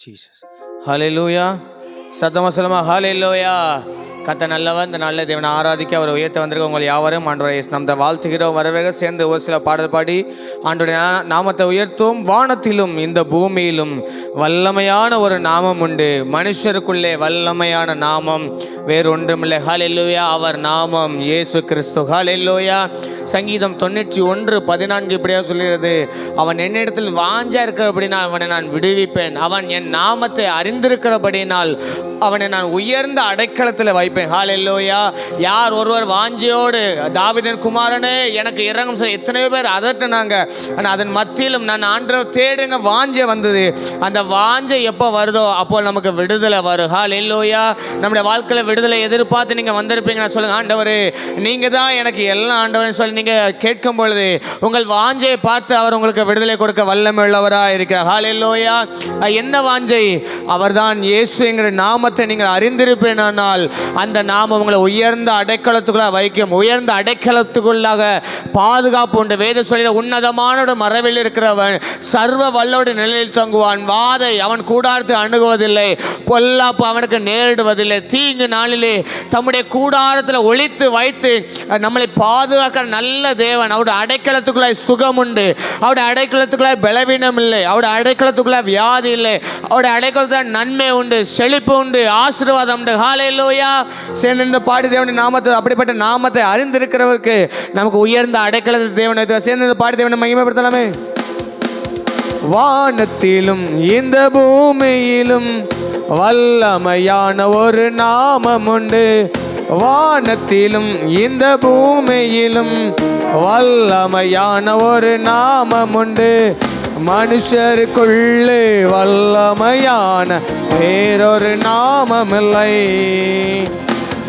Jesus. ஹல்லேலூயா. சத்தமா சொல்லுமா ஹல்லேலூயா. கர்த்தர் நல்லவர். இந்த நல்ல தேவனை ஆராதிக்க அவர் உயர்த்த வந்திருக்க உங்கள் யாவரும் ஆண்டவரை நம்ம வாழ்த்துகிறோம். வரவேக சேர்ந்து ஒரு சில பாடல் பாடி ஆண்டவருடைய நாமத்தை உயர்த்தும். வானத்திலும் இந்த பூமியிலும் வல்லமையான ஒரு நாமம் உண்டு. மனுஷருக்குள்ளே வல்லமையான நாமம் வேறு ஒன்றுமில்லை. ஹல்லேலூயா. அவர் நாமம் இயேசு கிறிஸ்து. ஹல்லேலூயா. சங்கீதம் 91:14 இப்படியா சொல்கிறது, அவன் என்னிடத்தில் வாஞ்சா இருக்கிறபடினால் அவனை நான் விடுவிப்பேன். அவன் என் நாமத்தை அறிந்திருக்கிறபடினால் அவனை நான் உயர்ந்த அடைக்கலத்தில் வைப்பேன். ஹல்லேலூயா. யார் ஒருவர் வாஞ்சையோடு தாவீதின் குமாரனே எனக்கு இறங்கும் சொல்ல எத்தனையோ பேர் அதட்டினாங்க. ஆனால் அதன் மத்தியிலும் நான் ஆண்டவர் தேடுங்க வாஞ்சை வந்தது. அந்த வாஞ்சை எப்போ வருதோ அப்போ நமக்கு விடுதலை வரும். ஹல்லேலூயா. நம்முடைய வாழ்க்கையில் விடுதலை எதிர்பார்த்து நீங்கள் வந்திருப்பீங்க. நான் சொல்லுங்கள், ஆண்டவரே நீங்கள் தான் எனக்கு எல்லாம் ஆண்டவர்னு சொல்லி நீங்கள் கேட்கும் பொழுது உங்கள் வாஞ்சையை பார்த்து அவர் உங்களுக்கு விடுதலை கொடுக்க வல்லமை உள்ளவராக இருக்கிறார். ஹல்லேலூயா. என்ன வாஞ்சை? அவர்தான் இயேசுங்கிற நாமத்தை நீங்கள் அறிந்திருப்பேனால் அந்த நாமம் உங்களை உயர்ந்த அடைக்கலத்துக்குள்ளாக வைக்கும். உயர்ந்த அடைக்கலத்துக்குள்ளாக பாதுகாப்பு உண்டு. வேத சொல்ல உன்னதமானோட மறைவில் இருக்கிறவன் சர்வ வல்லோட நிலையில் தங்குவான். வாதை அவன் கூடாரத்தை அணுகுவதில்லை, பொல்லாப்பு அவனுக்கு நேரிடுவதில்லை. தீங்கு நாளிலே தம்முடைய கூடாரத்தில் ஒளித்து வைத்து நம்மளை பாதுகாக்கிற நல்ல தேவன். அவருடைய அடைக்கலத்துக்குள்ளாய் சுகம் உண்டு. அவருடைய அடைக்கலத்துக்குள்ளாய் பலவீனம் இல்லை. அவருடைய அடைக்கலத்துக்குள்ளாய் வியாதி இல்லை. அவருடைய அடைக்கலத்தில் நன்மை உண்டு, செழிப்பு உண்டு, ஆசீர்வாதம் உண்டு. ஹல்லேலூயா. சேர்ந்து இந்த பாடி தேவனுடைய நாமத்தை, அப்படிப்பட்ட நாமத்தை அறிந்திருக்கிறவருக்கு நமக்கு உயர்ந்த அடைக்கலத்தை தேவனை சேர்ந்து இந்த பாடி தேவனை மகிமைப்படுத்தலாமே. வானத்திலும் இந்த பூமியிலும் வல்லமையான ஒரு நாமம் உண்டு. வானத்திலும் இந்த பூமியிலும் வல்லமையான ஒரு நாமம் உண்டு. மனுஷருக்குள்ளே வல்லமையான வேறொரு நாமமில்லை.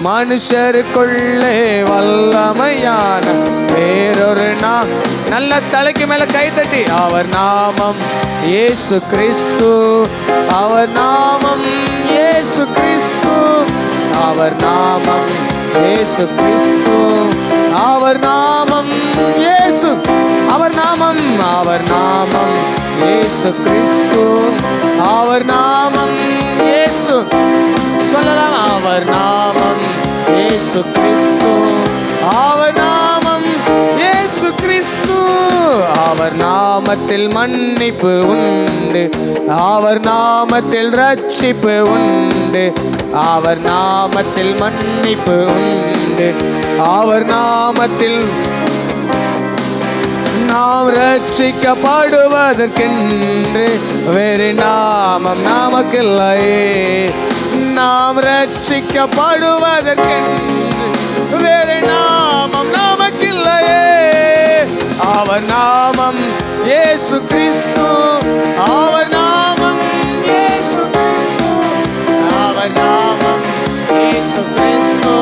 மனுஷருக்குள்ளே வல்லமையான வேறொரு நல்ல தலைக்கு மேல கை தட்டி அவர் நாமம் இயேசு கிறிஸ்து. அவர் நாமம் இயேசு கிறிஸ்து. அவர் நாமம் இயேசு கிறிஸ்து. அவர் நாமம் இயேசு. அவர் நாமம், அவர் நாமம் இயேசு கிறிஸ்து. அவர் நாமம் இயேசு. சொல்லலாம், அவர் நாமம் இயேசு கிறிஸ்து. அவர் நாமம் இயேசு கிறிஸ்து. அவர் நாமத்தில் மன்னிப்பு உண்டு. அவர் நாமத்தில் ரட்சிப்பு உண்டு. அவர் நாமத்தில் மன்னிப்பு உண்டு. அவர் நாமத்தில் நாம் ரட்சிக்கப்படுவதற்கென்று வேறு நாமம் நமக்கில்லையே. நாம் ரட்சிக்கப்படுவதற்கென்று வேறு நாமம் நமக்கில்லையே. அவர் நாமம் இயேசு கிறிஸ்து. அவர் நாமம் இயேசு கிறிஸ்து. அவர் நாமம் இயேசு கிறிஸ்து.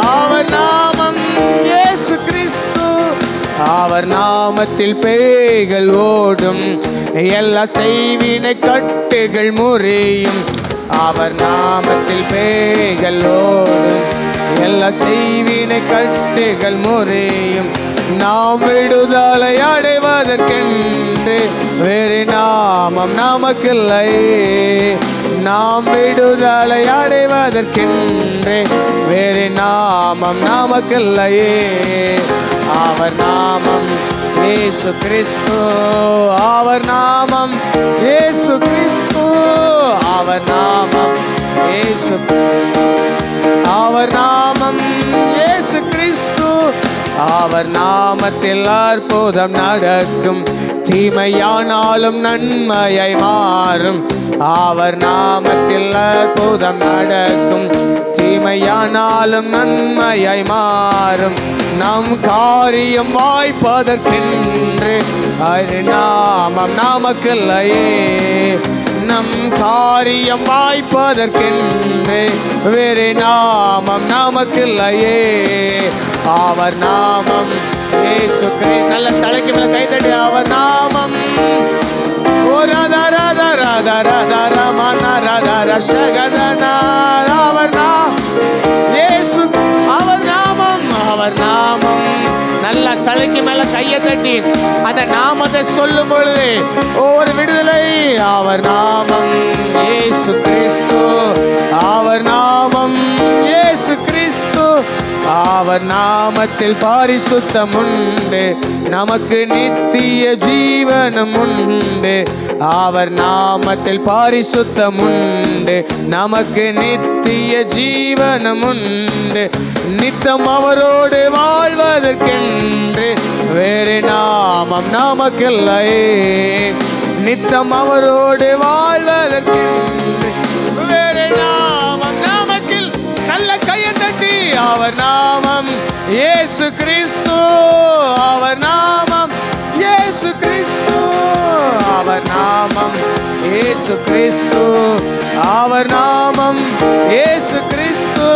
அவர் நாமம் இயேசு கிறிஸ்து. அவர் நாமத்தில் பேய்கள் ஓடும், எல்லா செய்வினை கட்டுகள் முறியும். அவர் நாமத்தில் பேய்கள் ஓடும், எல்லா செய்வினை கட்டுகள் முறியும். நாம் விடுதலை அடைவதற்கென்று வேறு நாமம் நமக்கில்லை. நாம் விடுதலை அடைவதற்கென்று வேறு நாமம் நமக்கில்லையே. அவர் நாமம் இயேசு கிறிஸ்து. அவர் நாமம் இயேசு கிறிஸ்து. அவர் நாமம் இயேசு. அவர் நாமம் இயேசு கிறிஸ்து. அவர் நாமத்தில் அற்புதம் நடக்கும், தீமையானாலும் நன்மையை மாறும். அவர் நாமத்தில் அற்புதம் நடக்கும், தீமையானாலும் நன்மையை மாறும். நம் காரியம் வாய்ப்பதற்கென்று அது நாமம் நமக்கில்லையே. நம் காரியம் வாய்ப்பதற்கென்று வேறு நாமம் நமக்கில்லையே. அவர் நாமம் இயேசு கிறிஸ்து. நல்ல தலைக்கு மேல கை தட்டி அவர் நாமம். அவர் இயேசு. அவர் நாமம், அவர் நாமம். நல்ல தலைக்கு மேல கையை தட்டி அந்த நாமத்தை சொல்லும் பொழுது ஒவ்வொரு விடுதலை. அவர் நாமம் இயேசு கிறிஸ்து, அவர் நாமம் இயேசு கிறிஸ்து. அவர் நாமத்தில் பரிசுத்தம் உண்டு, நமக்கு நித்திய ஜீவனம் உண்டு. அவர் நாமத்தில் பரிசுத்தம் உண்டு, நமக்கு நித்திய ஜீவனம் உண்டு. நித்தம் அவரோடு வாழ்வதற்கென்று வேறு நாமம் நமக்கில்லையே. நித்தம் அவரோடு வாழ்வதற்கென்று வேறு நாமம் நமக்கில். நல்ல கையை தட்டி அவர் நாமம் இயேசு கிறிஸ்து, அவர் நாமம் இயேசு கிறிஸ்து, அவர் நாமம் இயேசு கிறிஸ்து, அவர் நாமம் இயேசு கிறிஸ்து.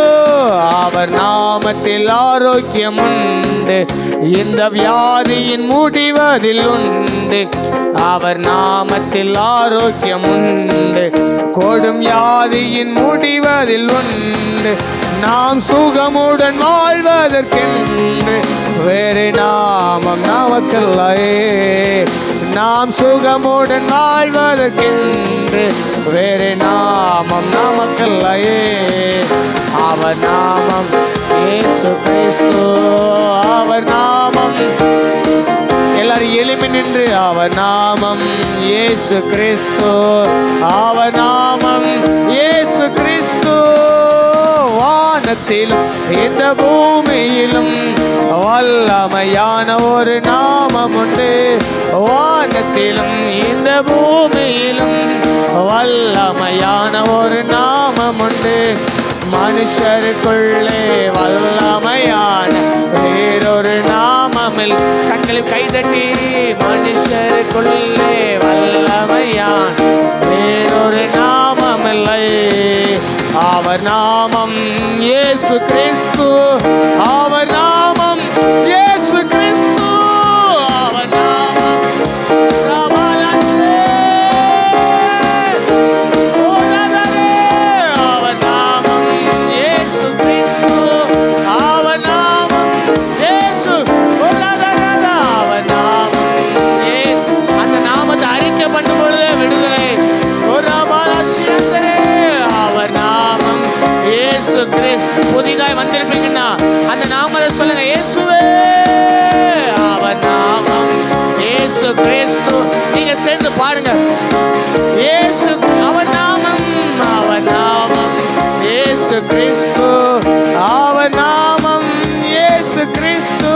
அவர் நாமத்தில் ஆரோக்கியம் உண்டு, இந்த வியாதியின் முடிவதில் உண்டு. அவர் நாமத்தில் ஆரோக்கியம் உண்டு, கொடும் வியாதியின் முடிவதில் உண்டு. நாம் சுகமுடன் வாழ்வதற்கென்று வேறு நாமம் நமக்கில்லையே. நாம் சுகமுடன் வாழ்வதற்கென்று வேறு நாமம் நமக்கில்லையே. அவர் நாமம் இயேசு கிறிஸ்து, அவர் நாமம். எல்லாரும் எளிமை நின்று அவர் நாமம் இயேசு கிறிஸ்து, அவர் நாமம் இயேசு கிறிஸ்து. வானத்திலும் இந்த பூமியிலும் வல்லமையான ஒரு நாமம் உண்டு. வானத்திலும் இந்த பூமியிலும் வல்லமையான ஒரு நாமம் உண்டு. மனுஷருக்குள்ளே வல்லமையான வேறொரு நாமமில். கண்களை கைதட்டி மனுஷருக்குள்ளே வல்லமையான வேறொரு நாமமில்லை. அவர் நாமம் இயேசு கிறிஸ்து, அவர் நாமம் இயேசு கிறிஸ்து, அவர் நாமம் அவர் நாமம் இயேசு கிறிஸ்து, அவர் நாமம் இயேசு, அவர் நாமம் இயேசு. அந்த நாமத்தை அறிக்கை பண்ணும் பொழுதே விடுதலை. அவர் நாமம் இயேசு கிறிஸ்து. புதிதாய் வந்திருப்பீங்கன்னா அந்த நாமத்தை சொல்லுங்க, இயேசுவே. அவர் நாமம் இயேசு கிறிஸ்து. நீங்க சேர்ந்து பாடுங்க, இயேசு, அவர் நாமம், அவர் நாமம் இயேசு கிறிஸ்து, அவர் நாமம் இயேசு கிறிஸ்து.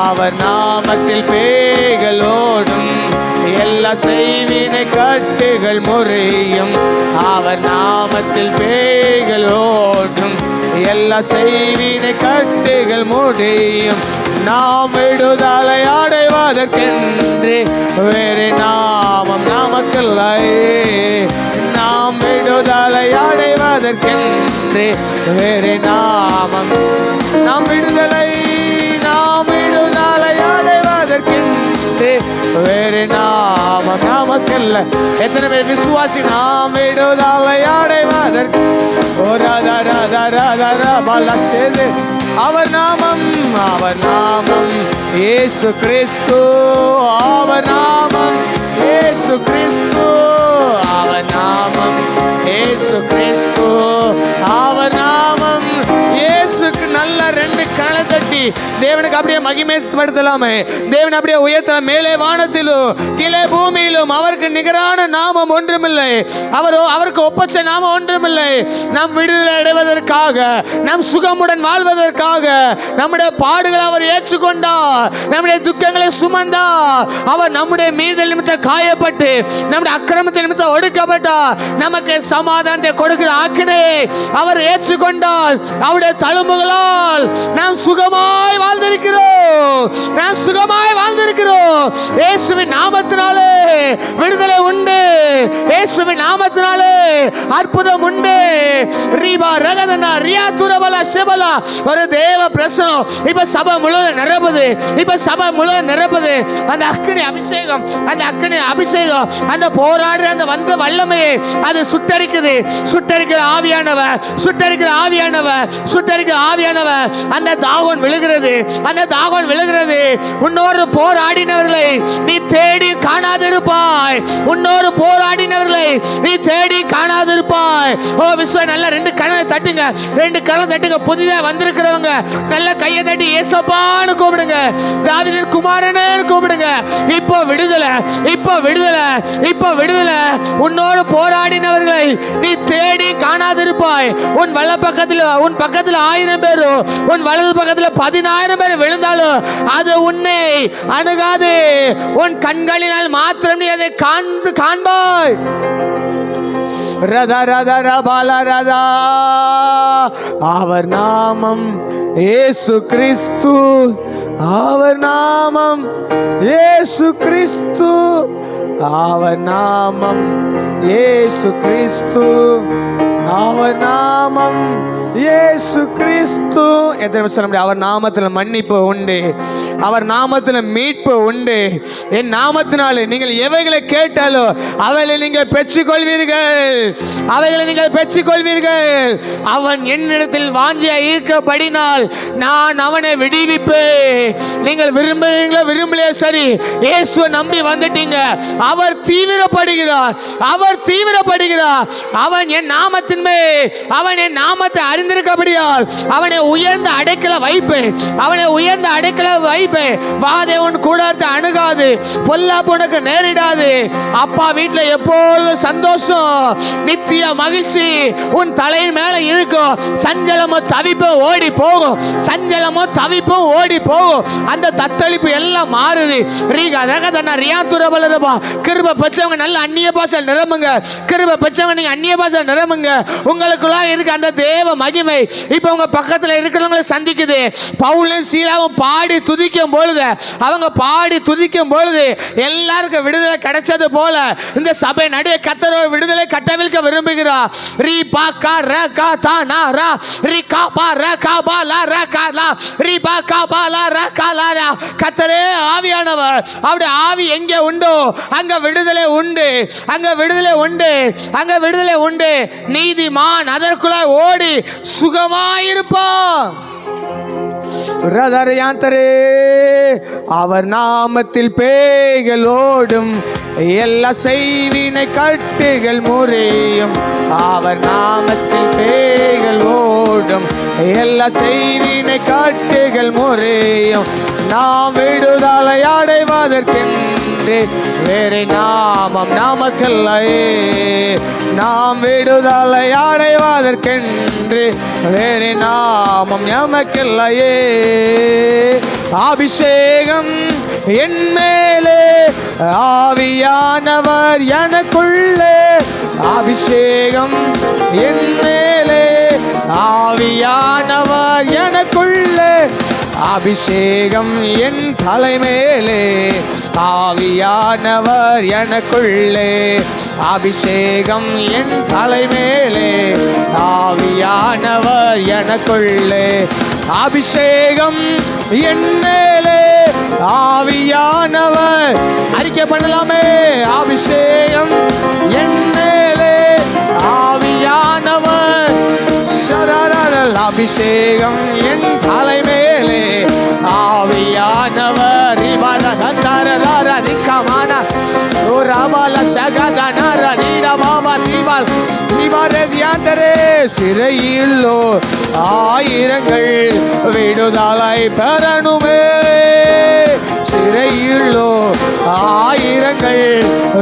அவர் நாமத்தில் பேய்கள் ஓடும், எல்லா செய்வினை கட்டுகள் முறியும். அவர் நாமத்தில் பேய்கள் ஓடும், எல்லா செய்வினை கட்டுகள் முடியும். நாம் விடுதலை அடைவதற்கென்று வேறு நாமம் நமக்கில்லையே. நாம் விடுதலை அடைவதற்கென்று வேறு நாமம். நாம் விடுதலை அடைவதற்கென்று வேறு நாமம் நமக்கில்லை. எத்தனை பேர் விசுவாசி? நாம் விடுதலை அடைவதற்கு அவர் நாமம், அவர் நாமம் இயேசு கிறிஸ்து, அவர் நாமம் இயேசு கிறிஸ்து, அவர் நாமம் இயேசு கிறிஸ்து, அவர் நாமம் இயேசுக்கு. நல்ல ரெண்டு கணை தட்டி தேவனுக்கு அப்படியே மகிமைப்படுத்தலாமே. தேவன் அப்படியே உயர்த்தலாம். மேலே வானத்திலும் கீழே பூமியிலும் அவருக்கு நிகரான நாமம் ஒன்றுமில்லை. அவருக்கு ஒப்பச்ச நாமம் ஒன்றுமில்லை. நம் விடுதலை அடைவதற்காக, நம் சுகமுடன் வாழ்வதற்காக நம்முடைய பாடுகளை அவர் ஏற்றுக்கொண்டார், நம்முடைய துக்கங்களை சுமந்தார். அவர் நம்முடைய மீதல் நிமித்தம் காயப்பட்டு, நம்முடைய அக்கிரமத்தை நிமித்தம் ஒடுக்கப்பட்டார். நமக்கு சமாதானத்தை கொடுக்கிற ஆக்கினையை அவர் ஏற்றுக்கொண்டார். அவருடைய தழும்புகளால் நாம் சுகமாய் வாழ்ந்திருக்கிறோம், நாம் சுகமாய் வாழ்ந்திருக்கிறோம். இயேசுவின் நாமத்தினாலே விடுதலை உண்டு. இயேசுவின் நாமத்தினாலே அற்புதம் உண்டு. ரீபா ரகதனா ரியா துரபலா செபலா. ஒரு தேவ பிரசனம் இப்ப சபை முழுவதும் நிரப்புது. இப்ப சபை முழுவதும் நிரப்புது. அந்த அக்கினி அபிஷேகம், அந்த அக்கினி அபிஷேகம், அந்த போராடுற அந்த வந்த வல்லமையை அது சுட்டரிக்குது. சுட்டரிக்கிற ஆவியானவர், சுட்டரிக்கிற ஆவியானவர், சுட்டரிக்கிற ஆவியானவர். அந்த தாகோன் விழுகிறது, அந்த தாகோன் விழுகிறது. இன்னொரு போராடினவர்களை நீ தேடி காணாதிருப்பாய். இன்னொரு போராடினவர்களை நீ தேடி காணாதிருப்பாய். ஓ விசுவாசி நல்ல ரெண்டு கரங்களை தட்டுங்க, ரெண்டு கரங்களை தட்டுங்க. புதிதாக வந்திருக்கிறவங்க நல்ல கையை தட்டி ஏசப்பான்னு கூப்பிடுங்க, தாவீதின் குமாரனே கூப்பிடுங்க. இப்போ விடுதலை, இப்போ விடுதலை, இப்போ விடுதலை. உன்னோடு போராடினவர்களை நீ தேடி காணாதிருப்பாய். உன் வல பக்கத்தில், உன் பக்கத்தில் 1000 பேர், உன் வலது பக்கத்தில் 10000 பேர் விழுந்தாலும் அது உன்னை அணுகாது. உன் கண்களினால் மாத்திரம் நீ அதை காண்பாய். ரதா ரதா ரபாலா ரதா. அவர் நாமம் இயேசு கிறிஸ்து, அவர் நாமம் இயேசு கிறிஸ்து, அவர் நாமம் இயேசு கிறிஸ்து, அவர் நாமம் இயேசு கிறிஸ்து. எத்தனை சொல்ல முடியும்? அவர் நாமத்தில் மன்னிப்பு உண்டு, அவர் நாமத்தில் மீட்பு உண்டு. என் நாமத்தினாலே நீங்கள் எவைகளை கேட்டாலோ அவைகளை நீங்கள் பெற்றுக்கொள்வீர்கள், அவைகளை நீங்கள் பெற்றுக்கொள்வீர்கள். அவன் என்னிடத்தில் வாஞ்சியாய் இருக்கப்படினால் நான் அவனை விடுவிப்பேன். நீங்கள் விரும்புகிறீங்களோ விரும்பலையோ சரி, இயேசுவை நம்பி வந்துட்டீங்க. அவர் தீவிரப்படுகிறார், அவர் தீவிரப்படுகிறார். அவன் என் நாமத்தின் மேல், அவன் என் நாமத்தை அறிந்திருக்கபடியால் அவனை உயர்ந்த அடைக்கல வைப்பேன், அவனை உயர்ந்த அடைக்கல வைப்பேன். வாதை உன் கூடாரத்தை அணுகாது, பொல்லாப்பு உனக்கு நேரிடாது. அப்பா வீட்டில் எப்பொழுதும் சந்தோஷம், நித்திய மகிழ்ச்சி உன் தலையின் மேல இருக்கும். சஞ்சலமும் தவிப்பும் ஓடி போகும், சஞ்சலமும் தவிப்பும் ஓடி போகும். அந்த தத்தளிப்பு எல்லாம் மாறுது. ரீகா ரகதனா ரியா துரபலரபா. கிருபை பெற்றவங்க நல்ல அந்நிய பாஷை நிரம்புங்க, கிருபை பெற்றவங்க நீங்க அந்நிய பாஷை நிரம்புங்க. உங்களுக்குள்ள இருக்க அந்த தேவ மகிமை இப்ப உங்க பக்கத்துல இருக்கிறவங்களை சந்திக்குது. பவுலும் சீலாவும் பாடி துதிக்கும் பொழுது, அவங்க பாடி துதிக்கும் பொழுது எல்லாருக்கும் விடுதலை கிடைச்சது போல இந்த சபை நடுவே கர்த்தர் விடுதலை கட்டவிழ்க்க விரும்புகிறார். ரீ பா கா ர கா தா நா ரா ரீ கா பா ர கா பா லா ர கா லா ரீ பா கா பா லா ர கா லா ரா. கர்த்தரே ஆவியானவர், அவருடைய ஆவி எங்கே உண்டோ அங்க விடுதலை உண்டு, அங்க விடுதலை உண்டு, அங்க விடுதலை உண்டு. நீதிமான் அதற்குள்ள ஓடி சுகமாயிருப்பான். அவர் நாமத்தில் பேய்களோடும், எல்லா செய்வினை கட்டுகள் முறையும். அவர் நாமத்தில் பேய்கள் ஓடும், எல்லா செய்வினை கட்டுகள் முறையும். நாம் விடுதலை அடைவதற்கென்று வேறு நாமம் நமக்கில்லையே, நாம் விடுதலை அடைவதற்கென்று வேறு நாமம் நமக்கில்லையே. அபிஷேகம் என் மேலே, ஆவியானவர் எனக்குள்ளே. அபிஷேகம் என் மேலே, ஆவியானவர் எனக்குள்ளே. அபிஷேகம் என் தலைமேலே, ஆவியானவர் எனக்குள்ளே. அபிஷேகம் என் தலைமேலே, ஆவியானவர் எனக்குள்ளே. அபிஷேகம் என் மேலே, ஆவியானவர். அறிக்கை பண்ணலாமே. அபிஷேகம் என் மேலே, ஆவியானவர். அபிஷேகம் என் தலைமேலே, ஆவியானவர். சிறையில்லோ ஆயிரங்கள் விடுதலை பெறணுமே, சிறையில்லோ ஆயிரங்கள்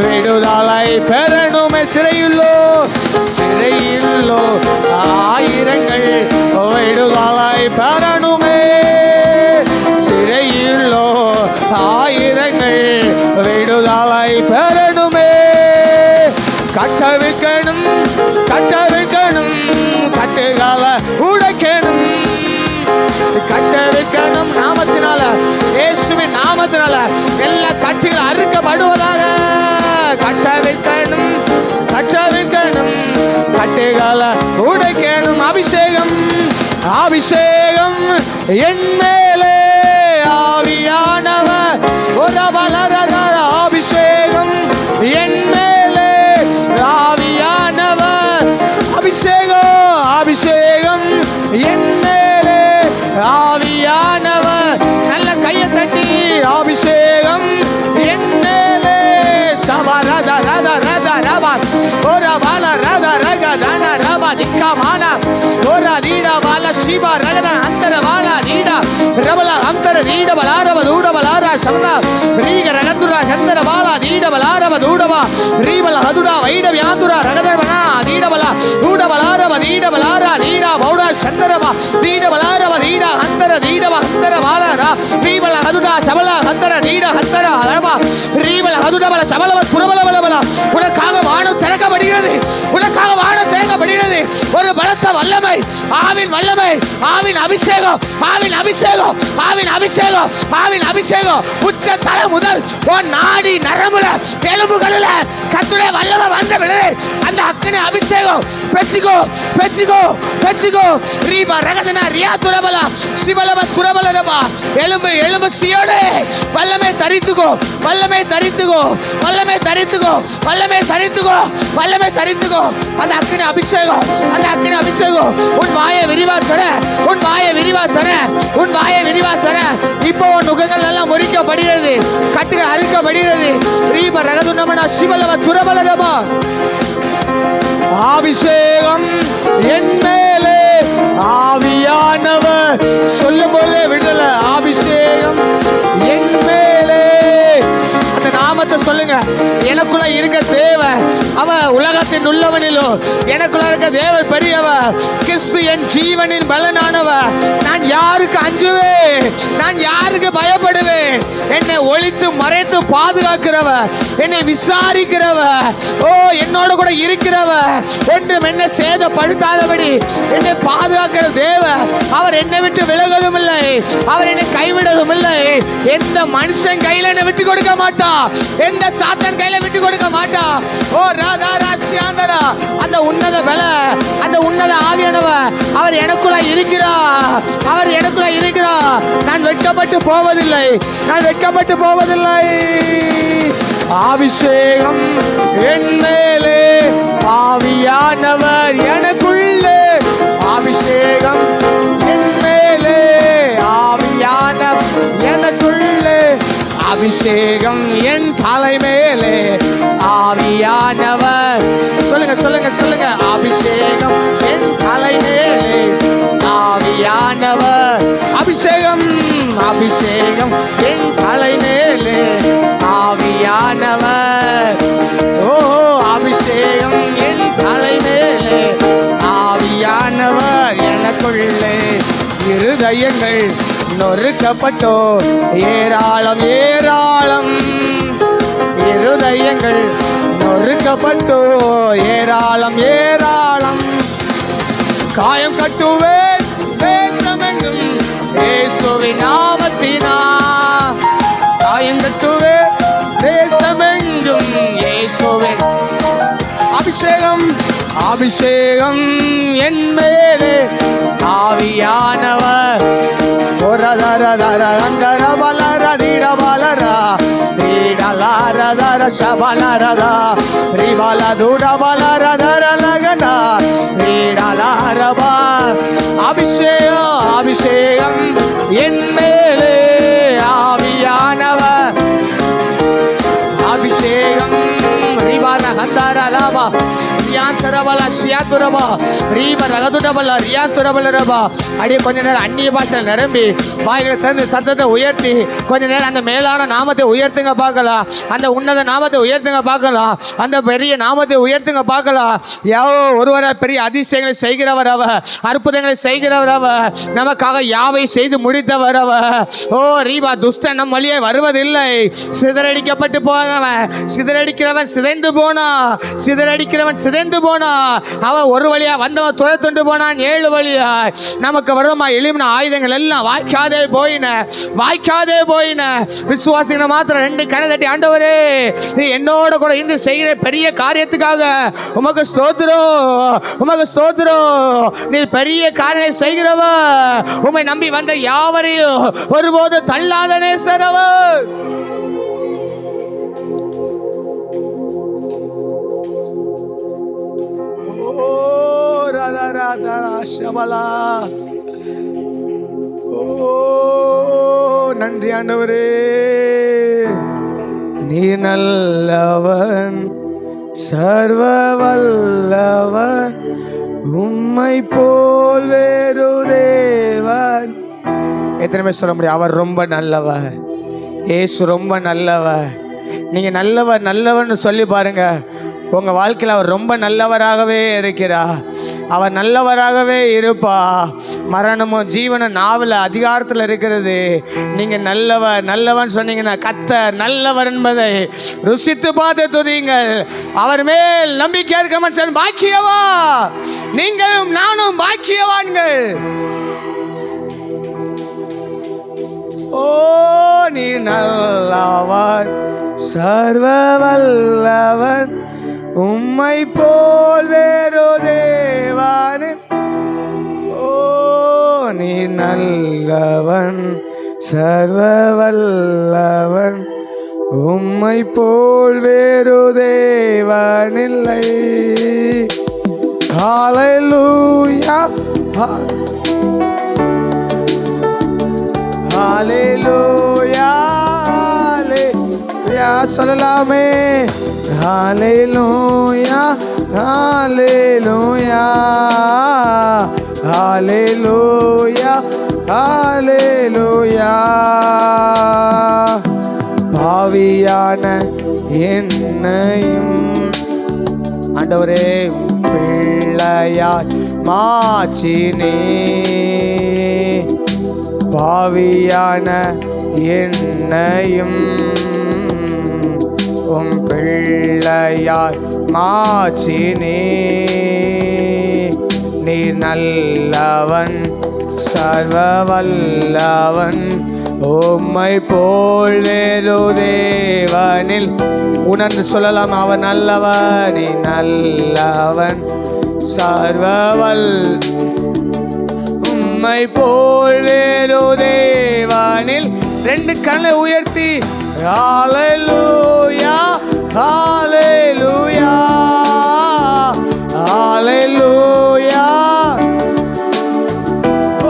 விடுதலை பெறணுமே. சிறையில்லோ, சிறையில்லோ ஆயிரங்கள் விடுதலை பெறணுமே, சிறையில்லோ ஆயிரங்கள் விடுதலை பெறணுமே. கட்டவிக்கணும், கட்டவிக்கணும், கட்டுகால உடைக்கணும், கட்டவிக்கணும். நாமத்தினால, இயேசுவின் நாமத்தினால எல்லா என் மேலே ஆவியானவர் ஒரு வளரத அபிஷேகம் என் மேலே ஆவியானவர் அபிஷேகம் அபிஷேகம் என் மேலே ஆவியானவர் நல்ல கையை தட்டி அபிஷேகம் என் மேலே சவரத ரத ரத ரவ ஒரு வள ரத ரக தன ரவ நிக்கமான ஒரு தீட வள சிவ ரகத அந்தர வள தீட ரவல அந்தர தீட வளாரவ தூட வளார சம்ன ரீக ரகதுர கந்தர வள தீட வளாரவ தூடவ ரீவல ஹதுட வைட வியாதுர ரகதவன தீட வள தூட வளாரவ தீட வளார தீட பௌட சந்தரவ தீட வளாரவ தீட அந்தர தீடவ அந்தர வளர ரீவல ஹதுட சபல அந்தர தீட அந்தர ரவ ரீவல ஹதுட வள சபலவ புரவல வளவல உனக்காக வானம் திறக்கப்படுகிறது உனக்காக வானம் திறக்கப்படுகிறது ஒரு பலத்த வல்லமை ஆவின் வல்லமை ஆவின் அபிஷேகம் ஆவின் அபிஷேகம் ஆவின் அபிஷேகம் ஆவின் அபிஷேகம் உச்ச தலை முதல் உன் நாடி நரம்புல எலும்புகளில் கர்த்தருடைய வல்லமை வந்த விளையே அந்த அக்கினி அபிஷேகம் பெற்றிக்கோ பெற்றிக்கோ பெற்றிக்கோ ரீபா ரகதனா ரியா துரபல சிவலவ துரபலரபா எலும்பு எலும்பு சியோடே வல்லமை தரித்துக்கோ வல்லமை தரித்துக்கோ வல்லமை தரித்துக்கோ வல்லமை தரித்துக்கோ வல்லமை தரித்துக்கோ அந்த அக்கினி அபிஷேகம் அந்த அக்கினி அபிஷேகம் உன் வாயை விரிவா தர உன் வாயை விரிவா தர உன் வாயை விரிவா தர இப்போ உன் நுகங்கள் எல்லாம் முறிக்கப்படுகிறது கட்டுகள் அறுக்கப்படுகிறது ரீப ரகதுன்னமனா சிவலவ துரபலரபா அபிஷேகம் என் மேலே ஆவியானவர் சொல்லும் போதே விடல அபிஷேகம் என் மேலே அந்த நாமத்தை சொல்லுங்க எனக்குள்ள இருக்க தேவன் அவ உலகத்தின் உள்ளவனிலோ எனக்குள்ள இருக்க தேவன் பெரியவர் கிறிஸ்து என் ஜீவனின் பலனானவர் நான் யாருக்கு அஞ்சுவேன் நான் யாருக்கு பயப்படுவேன் என்னை ஒளித்து மறைத்து பாதுகாக்கிறவர் என்னை விசாரிக்கிறவர் ஓ என்னோட கூட இருக்கிறவர் ஒன்றும் என்ன சேதப்படுத்தாதபடி என்னை பாதுகாக்கிற தேவன் அவர் என்னை விட்டு விலகுவதும் இல்லை அவர் என்னை கைவிடுவதும் இல்லை எந்த மனுஷன் கையில என்னை விட்டு கொடுக்க மாட்டான் எந்த சாத்தான் கையில விட்டு கொடுக்க மாட்டான் ஓ ராதா ராசியாண்டரா அந்த உன்னத பல அந்த உன்னத ஆவியானவர் அவர் எனக்குள்ள இருக்கிறார் அவர் எனக்குள்ள இருக்கிறார் நான் வெட்கப்பட்டு போவதில்லை நான் வெட்கப்பட்டு போவதில்லை அபிஷேகம் என் மேலே ஆவியானவர் எனக்குள்ளே அபிஷேகம் என் மேலே ஆவியானவர் எனக்குள்ளே அபிஷேகம் என் தலை மேலே ஆவியானவர் சொல்லுங்க சொல்லுங்க சொல்லுங்க அபிஷேகம் என் தலை மேலே ஆவியானவர் அபிஷேகம் அபிஷேகம் என் தலை மேலே ஆவியானவர் ஓ அபிஷேகம் என் தலை மேலே ஆவியானவர் எனக்குள்ளே இருதயங்கள் நொறுக்கப்பட்டோ ஏராளம் ஏராளம் இருதயங்கள் நொறுக்கப்பட்டோ ஏராளம் ஏராளம் காயம் கட்டுவேன் தேசமெங்கும் இயேசுவின் நாமத்தினா காயம் கட்டுவேன் தேசமெங்கும் இயேசுவின் அபிஷேகம் அபிஷேகம் என் மேலே ஆவியானவர் அபிஷேகம் அபிஷேகம் என் மேலே ஆவியானவர் அபிஷேகம் அப்படியே கொஞ்ச நேரம் அந்நிய பாஷையில் நிரம்பி வாய்களை திறந்து சத்தத்தை உயர்த்தி கொஞ்ச நேரம் அந்த மேலான நாமத்தை உயர்த்துங்க பார்க்கலாம் அந்த உன்னத நாமத்தை உயர்த்துங்க பார்க்கலாம் அந்த பெரிய நாமத்தை உயர்த்துங்க பார்க்கலாம் யாவோ ஒருவர பெரிய அதிசயங்களை செய்கிறவர் அவர் அற்புதங்களை செய்கிறவர் அவர் நமக்காக யாவை செய்து முடித்தவர் அவர் ஓ ரீபா துஷ்டன் நம் வழியே வருவதில்லை சிதறடிக்கப்பட்டு போனவன் சிதறடிக்கிறவன் சிதைந்து போனா சிதறடிக்கிறவன் சிதைந்து பயந்து போனா, அவன் ஒரு வழியா வந்தவன் துரத்துண்டு போனான் 7 வழியா. நமக்கு வருமா எளிமையான ஆயுதங்கள் எல்லாம் வாய்க்காதே போயின. விசுவாசிகளை மாத்திரம் 2 கணை தட்டி, ஆண்டவரே நீ என்னோட கூட இருந்து செய்கிற பெரிய காரியத்துக்காக உமக்கு ஸ்தோத்திரம். நீ பெரிய காரியம் செய்கிறவ, உம்மை நம்பி வந்த யாவரையும் ஒருபோது தள்ளாத நேசரவர். நன்றி ஆண்டவரே. நீ நல்லவன், சர்வ வல்லவன், உம்மை போல் வேறு தேவன். எத்தனை பேர் சொல்ல முடியும் அவர் ரொம்ப நல்லவர், இயேசு ரொம்ப நல்லவர். நீங்க நல்லவன்னு சொல்லி பாருங்க, உங்க வாழ்க்கையில் அவர் ரொம்ப நல்லவராகவே இருக்கிறார். அவர் நல்லவராகவே இருப்பா. மரணமும் ஜீவனும் நாவல அதிகாரத்தில் இருக்கிறது. நீங்க நல்லவன் சொன்னீங்கன்னா கர்த்தர் நல்லவர் என்பதை ருசித்து பார்த்து துதியுங்கள். அவர் மேல் நம்பிக்கை இருக்க மனுஷன் பாக்கியவா. நீங்களும் நானும் பாக்கியவான்கள். ஓ நீ நல்லவன், சர்வ வல்லவன், உம்மை போல் வேறு தேவன். ஓ நீ நல்லவன், சர்வ வல்லவன், உம்மை போல் வேறு தேவன் இல்லை. ஹல்லேலூயா, ஹல்லேலூயா, ஹல்லேலூயா சொல்லலாமே. ஹல்லேலூயா, ஹல்லேலூயா, ஹல்லேலூயா, ஹல்லேலூயா. பாவியான என்னையும் ஆண்டவரே பிள்ளையாய் மாற்றினே. பாவியான என்னையும் உம் பிள்ளையாய் மாற்றினே. நீ நல்லவன், சர்வ வல்லவன், உம்மை போல் வேறு தேவனில். உணர்ந்து சொல்லலாம், அவன் நல்லவன். நீ நல்லவன், சர்வ உம்மை போல் வேறு தேவனில். 2 கண்ணை உயர்த்தி ஹல்லேலூயா, ஹல்லேலூயா, ஹல்லேலூயா.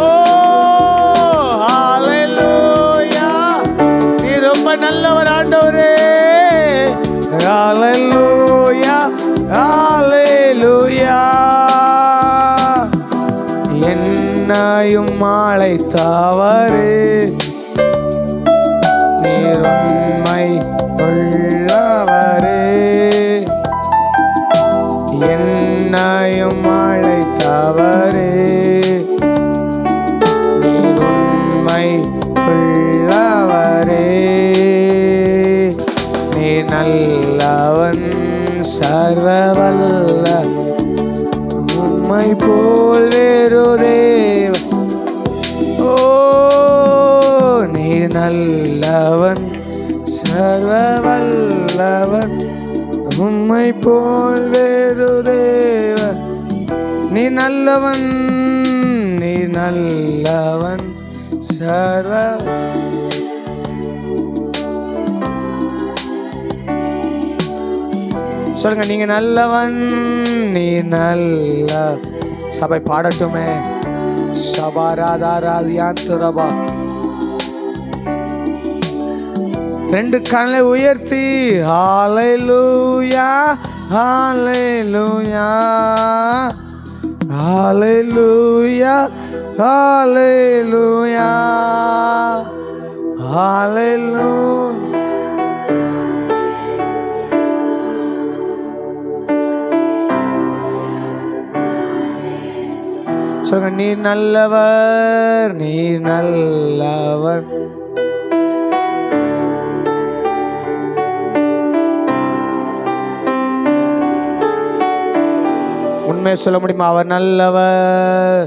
ஓ ஹல்லேலூயா, நீ ரொம்ப நல்லவர் ஆண்டவரே. ஹல்லேலூயா, ஹல்லேலூயா. என்னையும் அழைத்தவரே, நீர் உண்மை உள்ளவரே. என்னையும் அழைத்தவரே, நீர் உண்மை உள்ளவரே. நீ நல்லவன், சர்வ வல்ல, உம்மை போல் வேறு தேவன். ஓ நீ நல்லவன், சர்வ வல்லவன், உம்மை போல் வேறு தேவன். நீ நல்லவன், நீ நல்லவன், சர்வ. சொல்லுங்க, நீங்க நல்லவன், நீ நல்ல. சபை பாடட்டுமே. சபாராதாராதியாந்துரபா. 2 கண்ணை உயர்த்தி ஹல்லேலூயா, ஹல்லேலூயா, ஹல்லேலூயா, ஹல்லேலூயா, ஹல்லேலூயா. சொல்லுங்க, நீ நல்லவர், நீ நல்லவர். உண்மையை சொல்ல முடியுமா? அவர் நல்லவர்,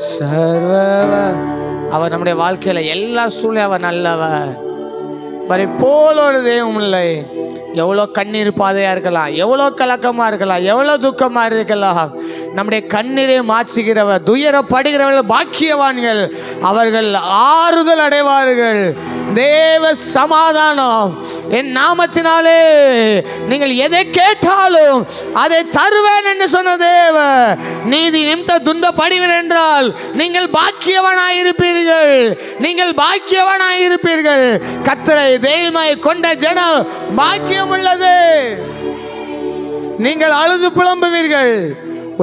சர்வவர். அவர் நம்முடைய வாழ்க்கையில எல்லா சூழ்நிலையும் அவர் நல்லவர். அவரை போல ஒரு தெய்வம் இல்லை. எவ்வளோ கண்ணீர் பாதையாக இருக்கலாம், எவ்வளோ கலக்கமாக இருக்கலாம், எவ்வளோ துக்கமாக இருக்கலாம், நம்முடைய கண்ணீரை மாற்றுகிறவர். துயரப்படுகிறவர்கள் பாக்கியவான்கள், அவர்கள் ஆறுதல் அடைவார்கள். தேவ சமாதானம் என் நாமத்தினாலே நீங்கள் எதை கேட்டாலும் அதை தருவேன் என்று சொன்ன தேவ நீதி நிமித்த துன்பப்படுவீர் என்றால் நீங்கள் பாக்கியவானாயிருப்பீர்கள், நீங்கள் பாக்கியவானாயிருப்பீர்கள். கர்த்தரை தெய்வமாய் கொண்ட ஜனம் பாக்கியம் உள்ளது. நீங்கள் அழுது புலம்புவீர்கள்,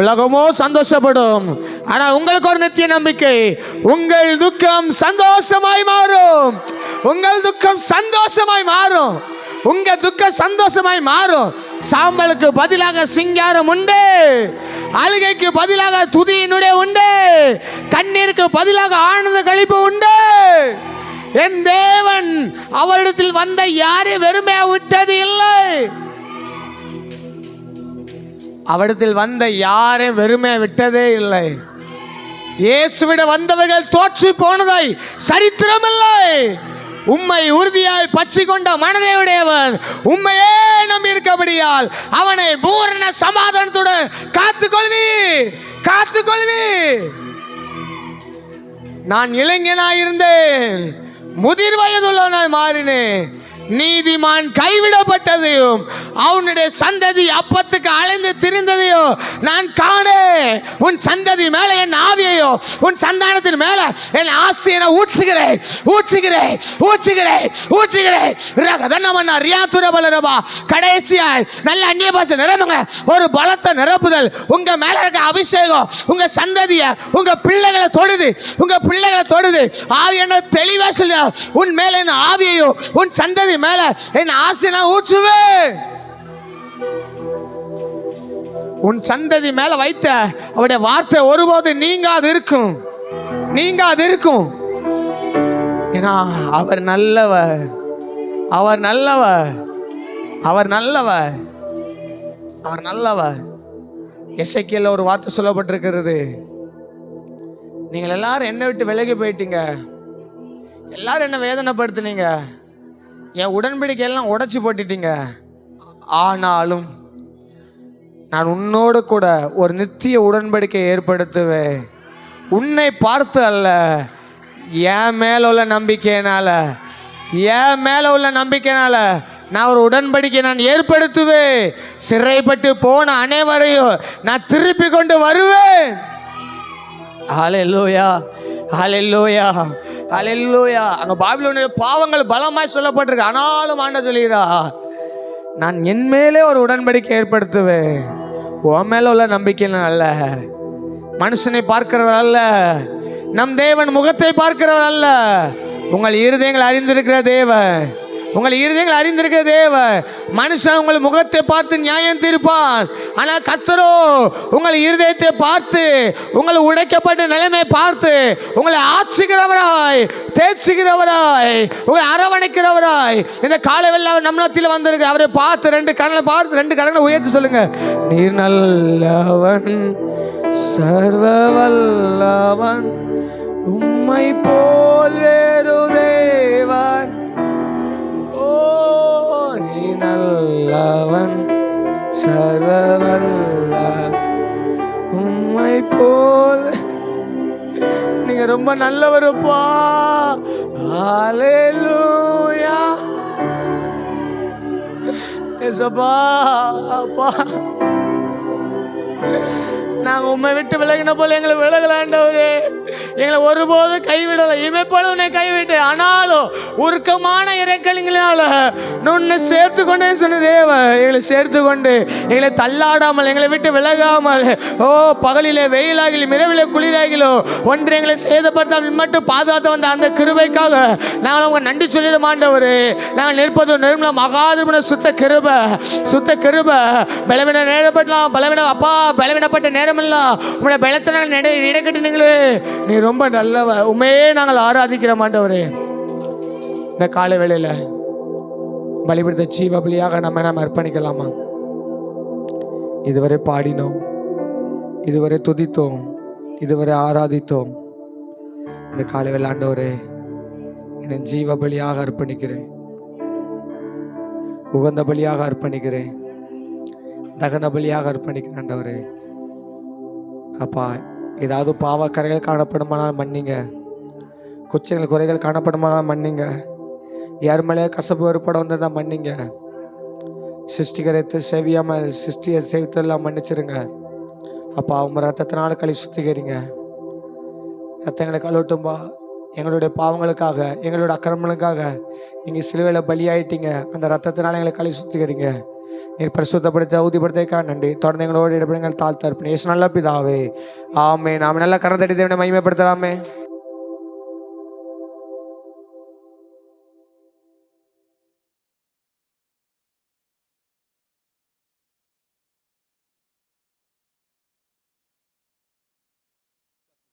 உலகமோ சந்தோஷப்படும். ஆனால் உங்களுக்கு ஒரு நித்திய நம்பிக்கை, உங்கள் துக்கம் சந்தோஷமாய் மாறும். உங்கள் துக்கம் சந்தோஷமாய் மாறும். உங்க துக்கம் சந்தோஷமாய் மாறும். சாம்பலுக்கு பதிலாக சிங்காரம் உண்டு, அழுகைக்கு பதிலாக துதியினுடைய உண்டு, கண்ணீருக்கு பதிலாக ஆனந்த களிப்பு உண்டு. என் தேவன் அவரிடத்தில் வந்த யாரையும் வெறுமையா விட்டது இல்லை. அவரிடத்தில் வந்த யாரையும் வெறுமையா விட்டதே இல்லை. இயேசுவிட வந்தவர்கள் தோற்று போனதை சரித்திரமில்லை. உம்மை உறுதியாய் பற்றி கொண்ட மனதையுடையவன் உம்மையே நம்பி இருக்கபடியால் அவனை பூரண சமாதானத்துடன் காத்துக்கொள்வி. நான் இளைஞனாயிருந்தேன், முதிர் வயதுள்ளவனாய் மாறினேன். நீதிமான் கைவிடப்பட்டதையும் அவனுடைய சந்ததி அப்பத்துக்கு அலைந்து திரிந்ததையோ நான் காணேன். உன் சந்ததி மேல என் ஆவியையோ, உன் சந்தானத்தின் மேல என் ஆசையை ஊற்றுகிறேன். கடைசியாய் நல்ல அந்நிய பாஷை நிரம்புங்க. ஒரு பலத்தை நிரப்புதல் உங்க மேல இருக்க அபிஷேகம் உங்க சந்ததிய, உங்க பிள்ளைகளை தொடுது. ஆவி என்ன தெளிவா சொல்ல, உன் மேல என் ஆவியையோ, உன் சந்ததி மேல என் ஆசை நான் ஊற்றுவேன். உன் சந்ததி மேல வைத்த அவருடைய வார்த்தை ஒருபோது நீங்காது இருக்கும். ஏன்னா அவர் நல்லவர். எசேக்கியேல்ல ஒரு வார்த்தை சொல்லப்பட்டிருக்கிறது. நீங்கள் எல்லாரும் என்னை விட்டு விலகி போயிட்டீங்க, எல்லாரும் என்ன வேதனைப்படுத்தினீங்க, என் உடன்படிக்கை எல்லாம் உடைச்சு போட்டுட்டீங்க. ஆனாலும் நான் உன்னோடு கூட ஒரு நித்திய உடன்படிக்கை ஏற்படுத்துவேன். உன்னை பார்த்து அல்ல, என் மேல உள்ள நம்பிக்கையினால நான் ஒரு உடன்படிக்கை நான் ஏற்படுத்துவேன். சிறைப்பட்டு போன அனைவரையும் நான் திருப்பி கொண்டு வருவேன். ஹல்லேலூயா. அங்க பாபிலோனுடைய பாவங்கள் பலமாய் சொல்லப்பட்டிருக்கு. ஆனாலும் ஆண்டவர் சொல்கிறார், நான் என் மேலே ஒரு உடன்படிக்கை ஏற்படுத்துவேன். உன் மேல உள்ள நம்பிக்கை அல்ல, மனுஷனை பார்க்கிறவர் அல்ல, நம் தேவன் முகத்தை பார்க்கிறவர் அல்ல. உங்கள் இருதயங்களை அறிந்திருக்கிற தேவன். மனுஷன் உங்கள் முகத்தை பார்த்து நியாயம் தீர்ப்பான். ஆனால் கர்த்தரோ உங்கள் இருதயத்தை பார்த்து, உங்கள் உடைக்கப்பட்ட நிலைமை பார்த்து, உங்களை ஆட்சிக்கிறவராய், தேய்ச்சிக்கிறவராய், உங்களை அரவணைக்கிறவராய் இந்த காலைவெல்ல அவர் நம்மளத்தில் வந்திருக்கு. அவரை பார்த்து ரெண்டு கரங்களை உயர்த்தி சொல்லுங்க, நீர் நல்லவன், சர்வ வல்லவன், உம்மை போல் வேறு தேவன். நீ நல்லவன், சர்வவல்ல, உம்மை போல். நீங்க ரொம்ப நல்லவருப்பா. ஹல்லேலூயா. ஏசப்பா, அப்பா, நாங்கள் உண்மை விட்டு விலகின போல எங்களை விலகலாண்டவரே. எங்களை ஒருபோதும் கைவிடலை. இமைப்போல உன்னை கைவிட்டு, ஆனாலும் உருக்கமான இறைக்கலிங்களால உன்னை சேர்த்து கொண்டே சொன்ன தேவ, எங்களை சேர்த்து கொண்டு எங்களை தள்ளாடாமல், எங்களை விட்டு விலகாமல், பகலிலே வெயிலாகிலும் இரவிலே குளிராகிலோ ஒன்று எங்களை சேதப்படுத்தாமல் மட்டும் பாதுகாத்து வந்த அந்த கிருபைக்காக நாங்கள் உங்க நன்றி சொல்லிட மாட்டவரு. நாங்கள் நிற்பது நிர்மல மகாதிருமன சுத்த கிருப. பலவீன நேரப்படலாம், பலவீனப்பட்ட நேரம் உங்களுடைய பலத்தை நாங்கள் இடைக்கட்டினீங்களே. நீ ரொம்ப நல்லவ. உண்மையே நாங்கள் ஆராதிக்கிற மாட்டவரே. இந்த காலை வேளையில பலிபீடத்தை ஜீவ பலியாக நம்ம அர்ப்பணிக்கலாமா? இதுவரை பாடினோம், இதுவரை துதித்தோம், இதுவரை ஆராதித்தோம். இந்த காலை வேளை ஆண்டவரே, என்னை ஜீவ பலியாக அர்ப்பணிக்கிறேன், உகந்த பலியாக அர்ப்பணிக்கிறேன், தகன பலியாக அர்ப்பணிக்கிறேன் ஆண்டவரே. அப்பா, ஏதாவது பாவக்கரைகள் காணப்படுமானால் மன்னிங்க, குச்சங்கள் குறைகள் காணப்படுமானால் மன்னிங்க, யார் மேலே கசப்பு வெறுப்பட வந்ததா மன்னிங்க. சிருஷ்டிகரத்தை செவியாமல் சிருஷ்டியை சேவித்தெல்லாம் மன்னிச்சிருங்க. அப்பா, உங்க ரத்தத்தினால களி சுத்திக்கிறீங்க. ரத்தங்களை கழுவட்டும்பா. எங்களுடைய பாவங்களுக்காக, எங்களோட அக்கிரமங்களுக்காக நீங்கள் சிலுவையில் பலியாயிட்டீங்க. அந்த ரத்தத்தினால எங்களை களி சுத்திக்கிறீங்க. நீர் பரிசுத்தப்படுத்த உறுதிப்படுத்தக்கா நன்றி. தொடர்ந்து எங்களோட இடப்படுங்கள். தாழ்த்த இருப்பேன். இயேசு நல்ல பிதாவே, ஆமென். நாம நல்லா கரந்தடி தேவனை மகிமைப்படுத்தலாமே.